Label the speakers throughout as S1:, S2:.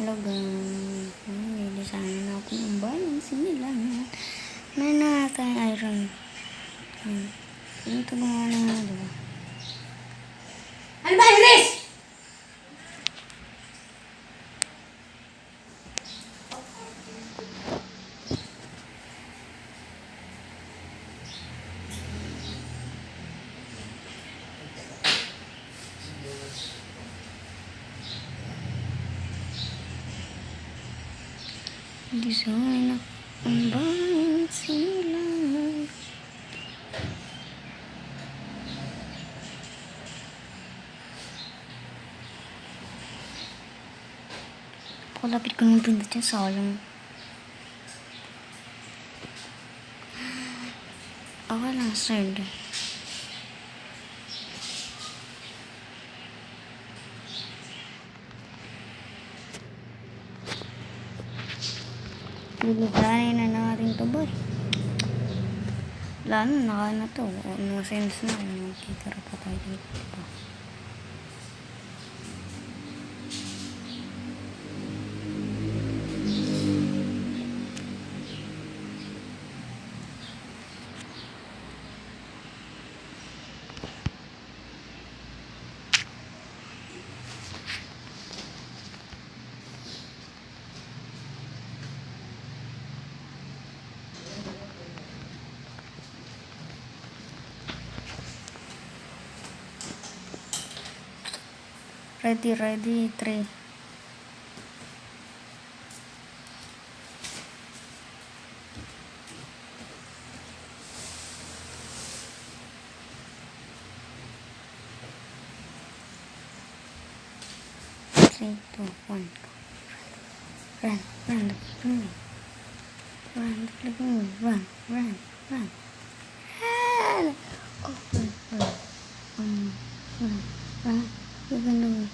S1: Hello guys, hindi sana na ako ng balance nila na natin iron. Ito gumawa na nga, diba?
S2: Ano ba, Iris?
S1: Hindi sana ang balance nila. Lapit ko ng pindot yung sayang. Okay lang, sir. Luluganin na natin to, boy. Wala na, naka na to. No sense na. Magkikira pa tayo dito, diba? Ready, 3. Three, two, one. Run. Run. Oh, run.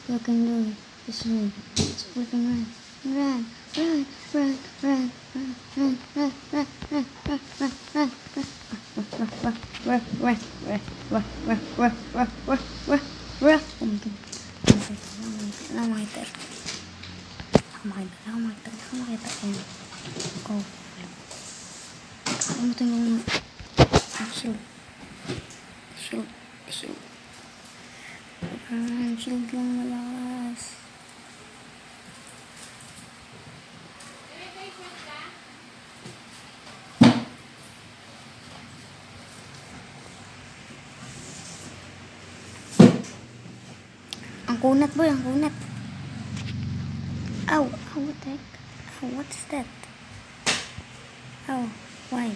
S1: You can do it. Just run. Just flipping run. Run. Go. Kamu tengok. Shield. Shield lang malakas. Ang kunat, boy, ang kunat. Ow, what the heck? Ow, what's that? Ow, why?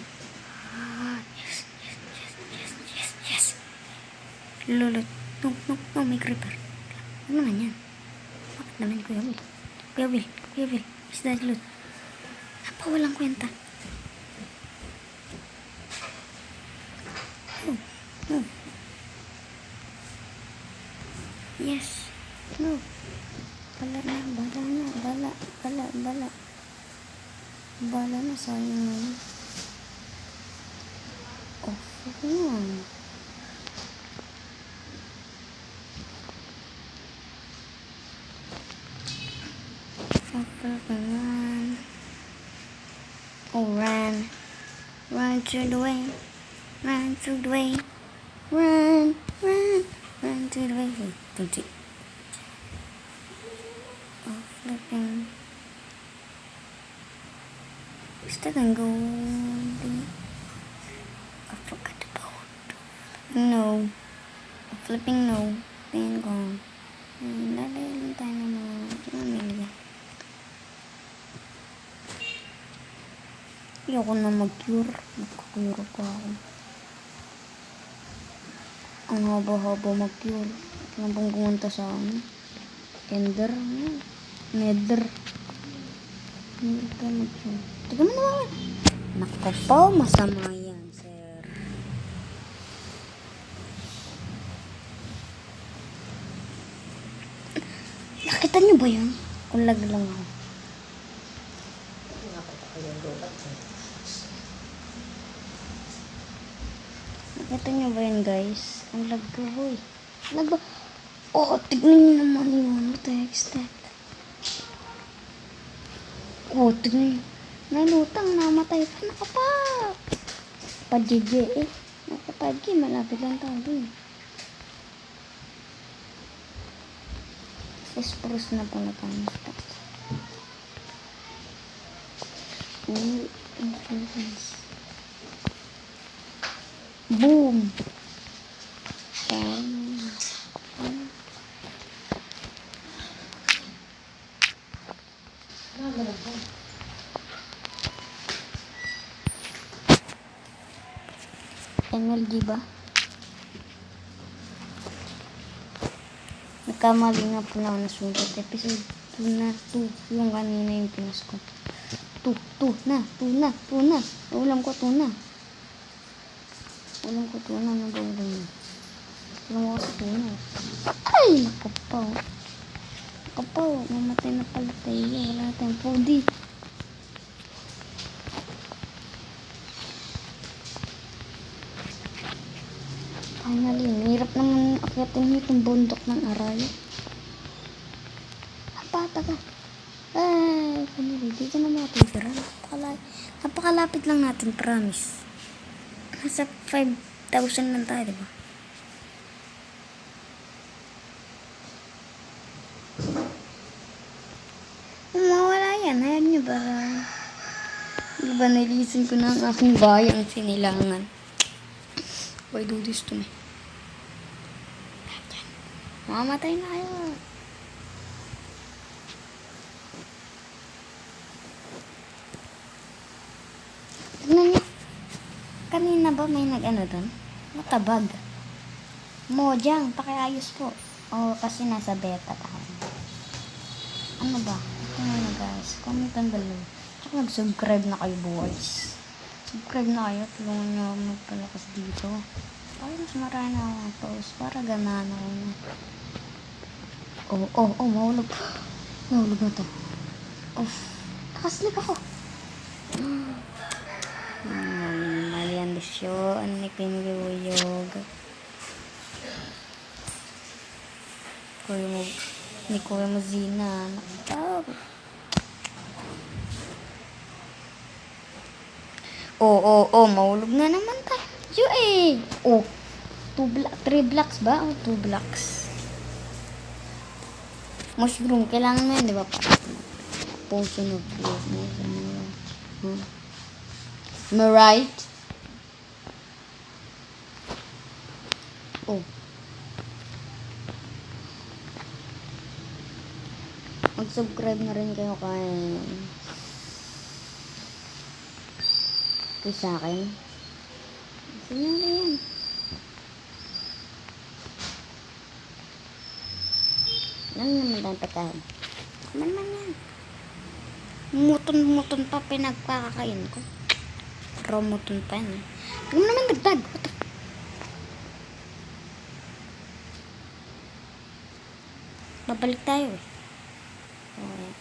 S1: Yes. Lulot. No, may creeper. Ano naman yan? Bakit naman, Kuya Will? Is that loot? Apa, walang kwenta. No. Yes. No. Bala na, sayang na yun. Oh, yan. Run. Oh, run through the way. Run to the way. Don't it? Oh, flipping. Is that a gold? I forgot about. No. Flipping no. Then gone. Lalailan tayo ng mga milya. Ayoko na mag-cure. Magkakuro ko ako. Ang haba-haba mag-cure. Kailan pong pumunta sa Ender. Nether. Hindi ka mag-cure. Tiga mo naman. Naku po, masama yan, sir. Nakita niyo ba yun? Kung lag lang ako. Nakita niyo ba yun, guys? Ang lag ko, boy. Lag ba? Oh, tignan niyo naman yun. What the heck is that? Oh, tingnan. Nalutang, namatay pa. Nakapa. Pa-GG eh. Nakapag-G, malapit lang tayo dun. Spruce na pala tayo. Boom! MLG ba? Nagkamali nga pala ako nasulat. Episode 2 na. 2. Yung kanina yung pinas ko. 2 na. Ulam ko 2 na. Nag-ulam na. Ulam ko sa 2 na. Ay! Nakapaw. Mamatay na pala tayo. Wala tayong foodie. Finally, hirap naman akyatin itong bundok ng Araya. Pata ka. Ay, finally, dito na matitira. Napakalapit lang natin, promise. Nasa 5,000 lang tayo, diba? Mawala yan, hayag nyo ba? Diba, nilisin ko na ang aking bayang sinilangan. Why do this to me? Mamamatay na kayo. Tignan niyo. Kanina ba may nag-ano doon? Natabag. Mojang, pakiayos po. Kasi nasa beta tayo. Ano ba? Ito na guys. Comment down below. Tsaka mag-subscribe na kayo boys. Subscribe na kayo. Tulungan nyo magpalakas dito. Para mas marami na akong post. Para ganahan ako na. Mahulog. Mahulog na to. Nakaslip ako. Mali ang desyo. Ano ni pinuyuyog. Ni Kuya mo Zina. Nakatawag. Mahulog na naman tayo eh. 3 blocks ba? 2 blocks. Mushroom, kailangan mo yun, di ba? Potion of growth. Am I right? Mag-subscribe na rin kayo kay sa akin. Sige na yan. Ano naman tayong pagkain? Ano naman yan? Muton pa pinagpakakain ko. Raw muton pa yan. Ano naman dagdag? Babalik tayo eh. Okay.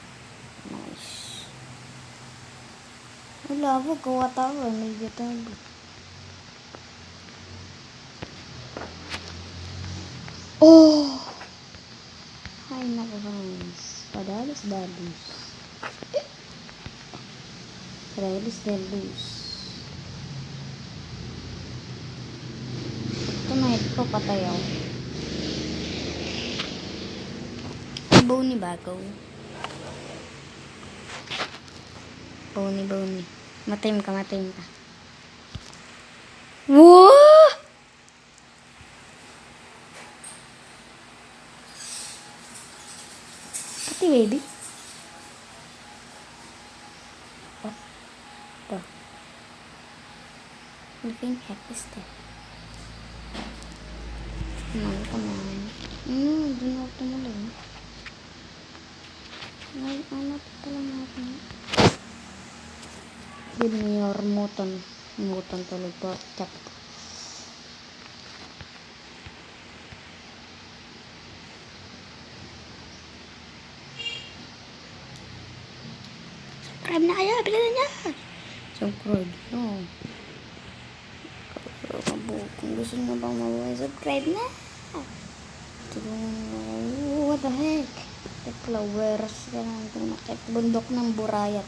S1: Nice. Wala po, gawa tayo. Medyo tayo. Hi, nako guys. Padalos. Relis delus. Ito na ito, patay ako. Bony bagaw. Bony. Mataim ka. Wow! Pati baby. Ito. What the heck is that? Come on. Doon ako tumuloy. Ano pala natin? Give me your muton. Muton tuloy po. Chak. Subscribe na kayo. Bilisan niya. Subscribe. No. Kung gusto nyo bang mabuhay, subscribe na. What the heck? Flowers. Bundok ng Burayat.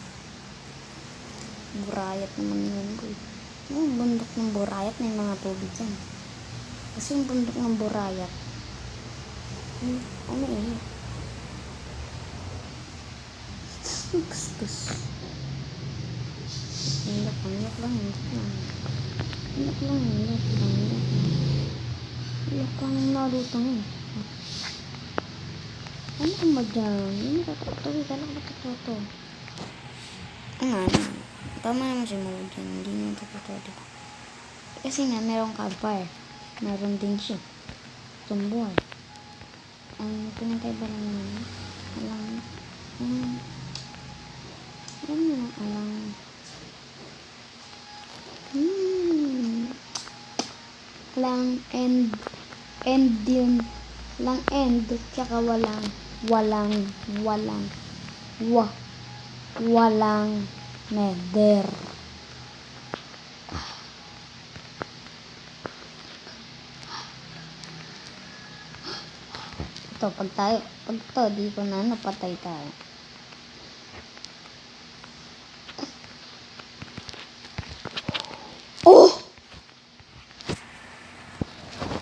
S1: Burayat naman yun ko. Yung bundok ng Burayat may mga tubig yan. Kasi yung bundok ng Burayat, ano eh, gus. Hindak lang. Hindak lang narutang eh. Ano ka ba dyan? Hindi ka tatawi ka lang matatoto. Ano? Tama naman si Mo dyan. Hindi niya tatato, diba? Kasi nga, merong campfire. Meron din siya. Tumbuhay. Ang pinagkaiba lang naman, alang end yun. Lang end, tsaka walang nether. Ito, pag to, di ko na napatay tayo. Oh!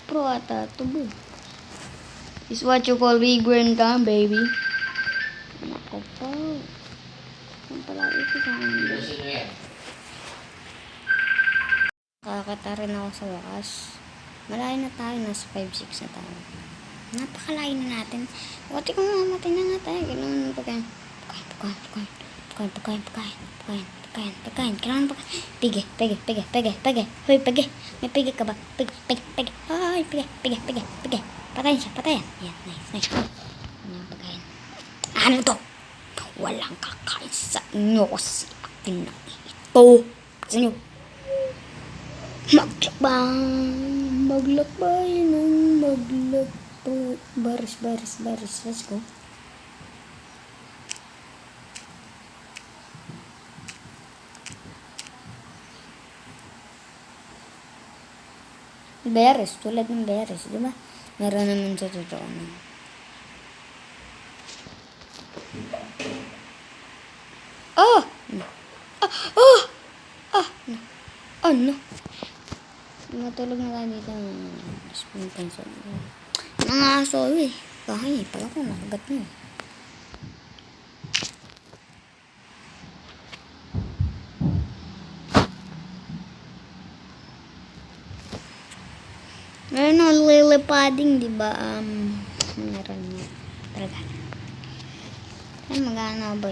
S1: Pro ata, tubo. Is what you call regrowing time, baby. Nako po. Ang pala ito sa akin. Kakata rin ako sa wakas. Malayo na tayo, nasa 5-6 na tayo. Napakalayo na natin. Buti kung mamatay na nga tayo. Kailangan pagkain. Kailangan pagkain. Pige. Hoy, pige. May pige ka ba? Pige. Hoy, pige. Patayin siya. Yan, nice. Ano yung pagkain? Ano to? Walang kakain sa inyo kasi akin na ito. Sa inyo. Maglakbay. Baris. Let's go. Beres, tulad ng beres, di ba? Meron naman sa totoo na. No. Matulog na tayo dito. Spoon pencil. Nangaso eh. Kahay, pala ko nakagat mo. Meron na lilipading, di ba? Meron nga. Talaga. Ay, magana ba?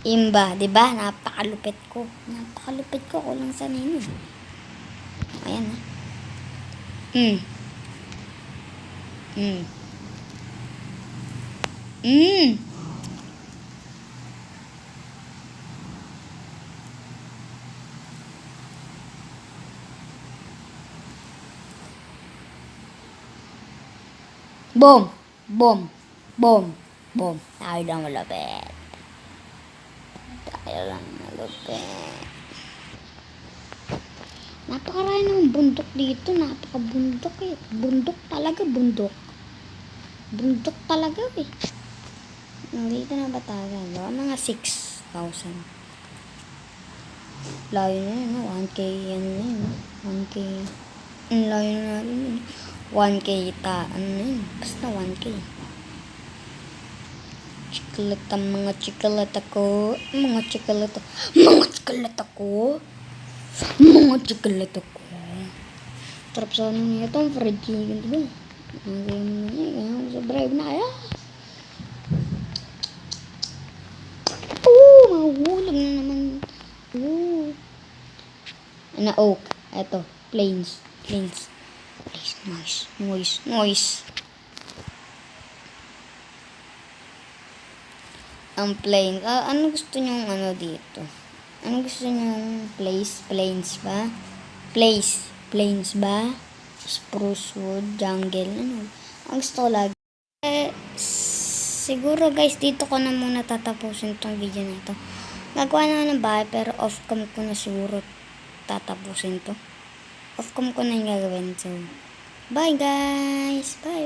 S1: Imba, di ba? Napakalupit ko. Ko lang sa nino. Ayan na. Boom. Tayo lang malapit. Napakarami ng bundok dito. Napakabundok eh. Bundok talaga eh. Nandito na ba tayo? Mga 6,000. Layo na yun. 1K yan na yun. 1K. Layo na rin yun. 1K ano na yun. Basta 1K. Mga chikalata ko. Sarap sa ano niya ito. Fried chicken diba? Sa bribe na kaya. Mahulog na naman. Ano oak. Ito. Plains. Noise. Ang plains. Ano gusto nyo dito? Ano gusto nyo plains ba? Plains ba? Spruce wood, jungle, Ang gusto ko lagi. Siguro guys, dito ko na muna tatapusin tong video na ito. Gagawa na ng bahay, pero off-cam ko na siguro tatapusin to. Off-cam ko na yung gagawin. So, bye guys! Bye!